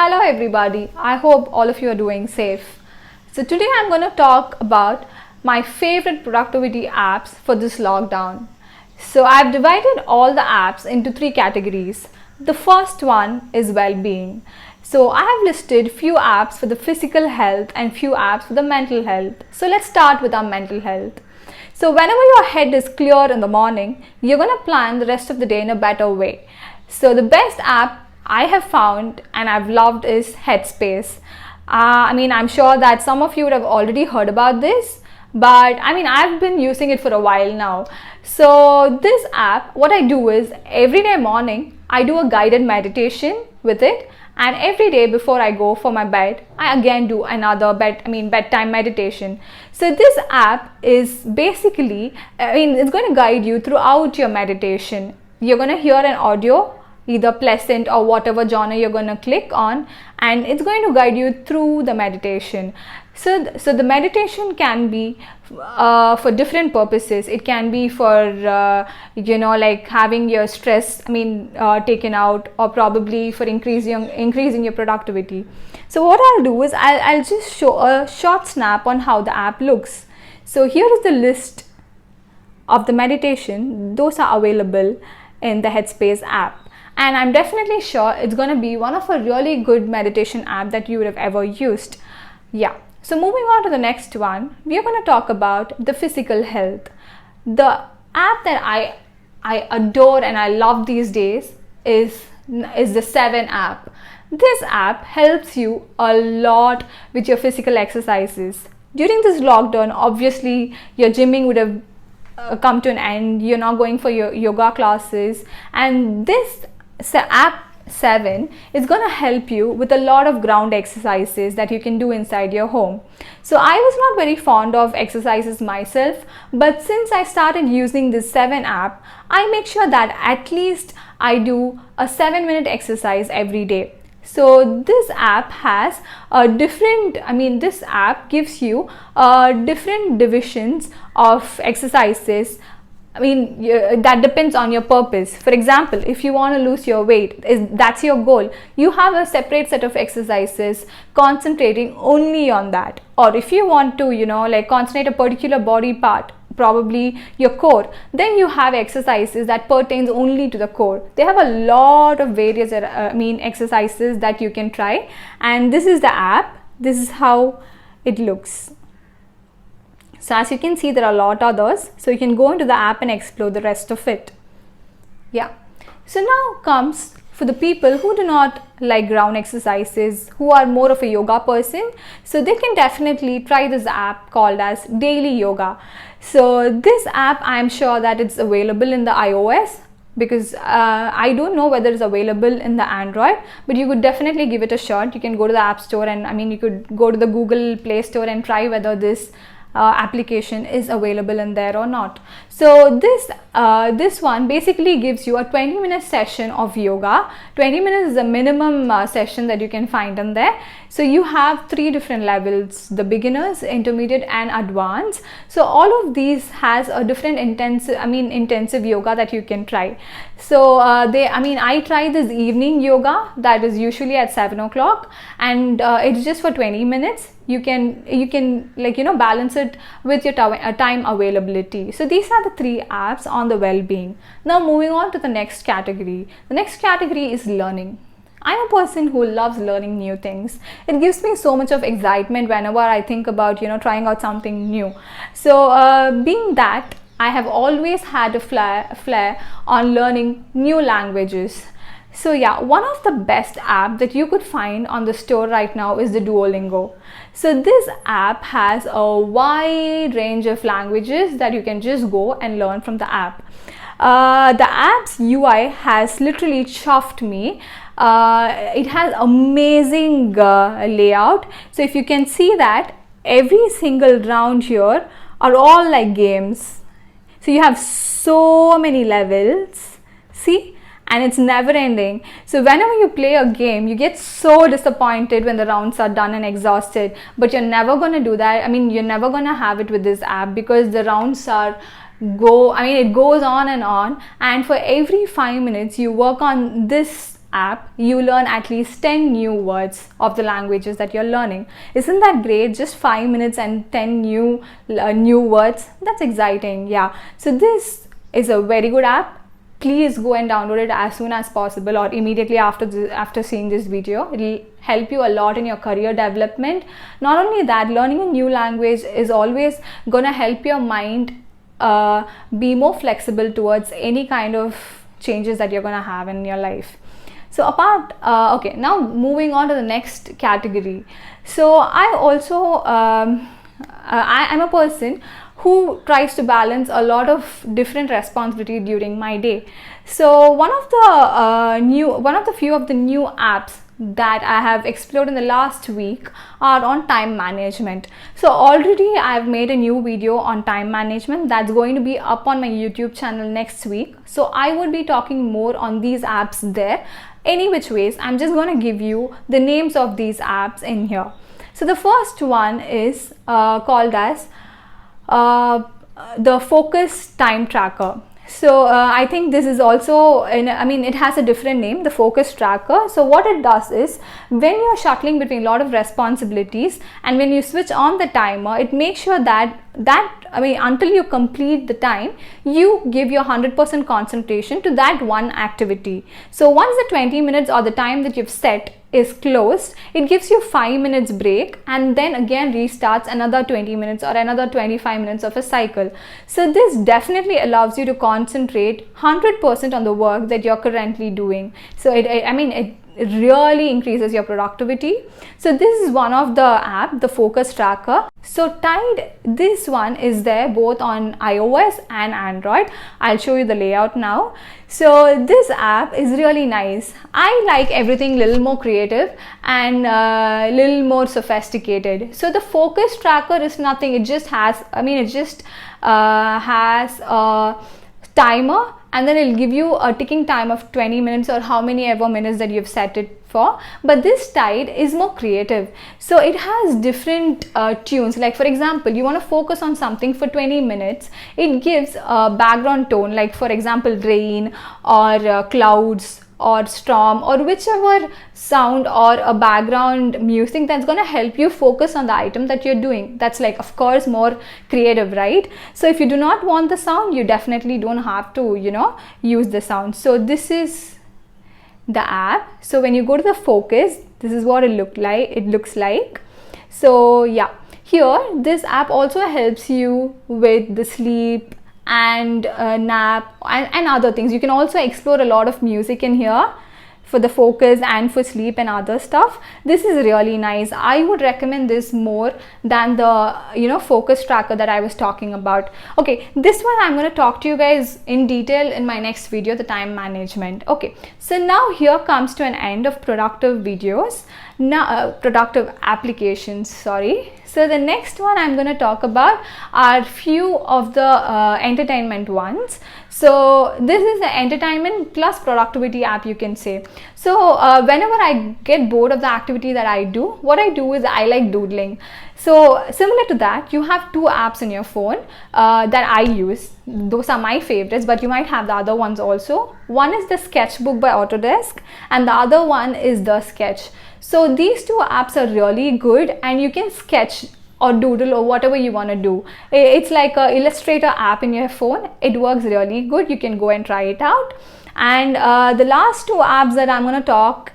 Hello everybody, I hope all of you are doing safe. So today I'm going to talk about my favorite productivity apps for this lockdown. So I've divided all the apps into three categories. The first one is well-being. So I have listed few apps for the physical health and few apps for the mental health. So let's start with our mental health. So whenever your head is clear in the morning, you're going to plan the rest of the day in a better way. So the best app I have found and I've loved is Headspace. I'm sure that some of you would have already heard about this, but I've been using it for a while now. So this app, what I do is every day morning, I do a guided meditation with it, and every day before I go for my bed, I again do another bedtime meditation. So this app is basically, it's going to guide you throughout your meditation. You're going to hear an audio, either pleasant or whatever genre you're going to click on, and it's going to guide you through the meditation. So the meditation can be for different purposes. It can be for like having your stress taken out, or probably for increasing your productivity. So what I'll do is I'll just show a short snap on how the app looks. So here is the list of the meditation. Those are available in the Headspace app. And I'm definitely sure it's going to be one of a really good meditation app that you would have ever used. Yeah. So moving on to the next one, we are going to talk about the physical health. The app that I adore and I love these days is the 7 app. This app helps you a lot with your physical exercises. During this lockdown, obviously your gymming would have come to an end. You're not going for your yoga classes, and this app 7 is going to help you with a lot of ground exercises that you can do inside your home. So I was not very fond of exercises myself, but since I started using this 7 app, I make sure that at least I do a 7-minute exercise every day. So this app has a different, this app gives you different divisions of exercises. That depends on your purpose. For example, if you want to lose your weight, that's your goal, you have a separate set of exercises concentrating only on that. Or if you want to concentrate a particular body part, probably your core, then you have exercises that pertains only to the core. They have a lot of various exercises that you can try, and this is the app. This is how it looks. So as you can see, there are a lot others, so you can go into the app and explore the rest of it. Yeah. So now comes for the people who do not like ground exercises, who are more of a yoga person. So they can definitely try this app called as Daily Yoga. So this app, I am sure that it's available in the iOS, because I don't know whether it's available in the Android, but you could definitely give it a shot. You can go to the App Store, and you could go to the Google Play Store and try whether this application is available in there or not. So this one basically gives you a 20-minute session of yoga. 20 minutes is the minimum session that you can find in there. So you have 3 different levels: the beginners, intermediate, and advanced. So all of these has a different intensive yoga that you can try. So I try this evening yoga that is usually at 7 o'clock, and it's just for 20 minutes. You can balance it with your time availability. So these are the 3 apps on the well-being. Now moving on to the next category. The next category is learning. I'm a person who loves learning new things. It gives me so much of excitement whenever I think about trying out something new. So being that, I have always had a flair on learning new languages. So yeah, one of the best app that you could find on the store right now is the Duolingo. So this app has a wide range of languages that you can just go and learn from the app. The app's UI has literally chuffed me. It has amazing layout. So if you can see that, every single round here are all like games. So you have so many levels. See? And it's never ending. So whenever you play a game, you get so disappointed when the rounds are done and exhausted, but you're never going to do that. You're never going to have it with this app, because the rounds it goes on, and for every 5 minutes you work on this app, you learn at least 10 new words of the languages that you're learning. Isn't that great? Just 5 minutes and 10 new words. That's exciting. Yeah. So this is a very good app. Please go and download it as soon as possible or immediately after seeing this video. It'll help you a lot in your career development. Not only that, learning a new language is always gonna help your mind be more flexible towards any kind of changes that you're gonna have in your life. So okay, now moving on to the next category. So I also I'm a person who tries to balance a lot of different responsibilities during my day. So one of the few of the new apps that I have explored in the last week are on time management. So already I've made a new video on time management that's going to be up on my YouTube channel next week. So I would be talking more on these apps there. Any which ways, I'm just going to give you the names of these apps in here. So the first one is called as the Focus Time Tracker. So I think this is also, it has a different name, the Focus Tracker. So what it does is, when you're shuttling between a lot of responsibilities and when you switch on the timer, it makes sure that until you complete the time, you give your 100% concentration to that one activity. So once the 20 minutes or the time that you've set is closed, it gives you 5 minutes break and then again restarts another 20 minutes or another 25 minutes of a cycle. So this definitely allows you to concentrate 100% on the work that you're currently doing. So it really increases your productivity. So this is one of the app, the Focus Tracker. So Tide, this one is there both on iOS and Android. I'll show you the layout now. So this app is really nice. I like everything a little more creative and a little more sophisticated. So the Focus Tracker is nothing. It just has, has a timer, and then it'll give you a ticking time of 20 minutes or how many ever minutes that you've set it for. But this Tide is more creative. So it has different tunes. Like for example, you want to focus on something for 20 minutes. It gives a background tone, like for example, rain or clouds or storm or whichever sound or a background music that's going to help you focus on the item that you're doing. That's like, of course, more creative, right? So if you do not want the sound, you definitely don't have to, use the sound. So this is the app. So when you go to the Focus, this is what it looks like. So yeah, here this app also helps you with the sleep and nap and other things. You can also explore a lot of music in here for the focus and for sleep and other stuff. This is really nice. I would recommend this more than the Focus Tracker that I was talking about. Okay, this one I'm going to talk to you guys in detail in my next video, the time management. Okay, so now here comes to an end of productive videos. Now productive applications, sorry. So the next one I'm going to talk about are few of the entertainment ones. So this is the entertainment plus productivity app, you can say. So whenever I get bored of the activity that I do, what I do is I like doodling. So similar to that, you have two apps in your phone that I use. Those are my favorites, but you might have the other ones also. One is the Sketchbook by Autodesk and the other one is the Sketch. So these two apps are really good and you can sketch or doodle or whatever you want to do. It's like an Illustrator app in your phone. It works really good. You can go and try it out. And the last two apps that I'm going to talk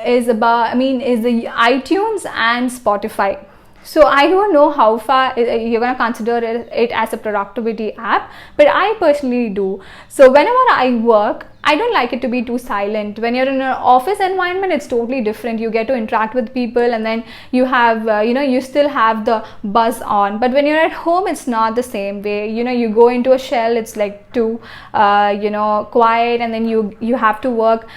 is the iTunes and Spotify. So I don't know how far you're going to consider it as a productivity app, but I personally do. So whenever I work, I don't like it to be too silent. When you're in an office environment, it's totally different. You get to interact with people and then you have, you still have the buzz on. But when you're at home, it's not the same way. You go into a shell, it's like too, quiet, and then you have to work.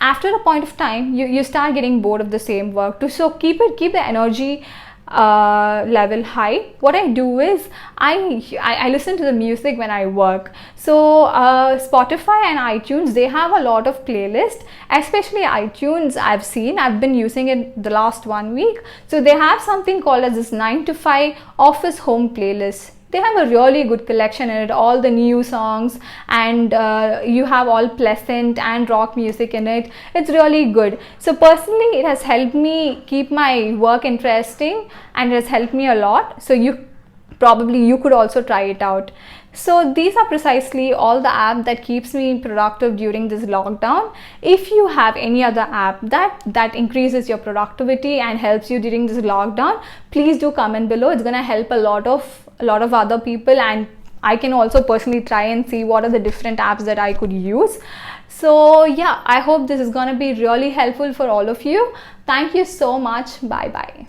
After a point of time, you start getting bored of the same work. So keep the energy level high. What I do is I listen to the music when I work. So Spotify and iTunes, they have a lot of playlists, especially iTunes. I've been using it the last 1 week. So they have something called as this 9 to 5 office home playlist. they have a really good collection in it, all the new songs, and you have all pleasant and rock music in it. It's really good. So personally, it has helped me keep my work interesting, and it has helped me a lot. So you could also try it out. So these are precisely all the app that keeps me productive during this lockdown. If you have any other app that increases your productivity and helps you during this lockdown, please do comment below. It's gonna help a lot of other people, and I can also personally try and see what are the different apps that I could use. So yeah, I hope this is gonna be really helpful for all of you. Thank you so much. Bye bye.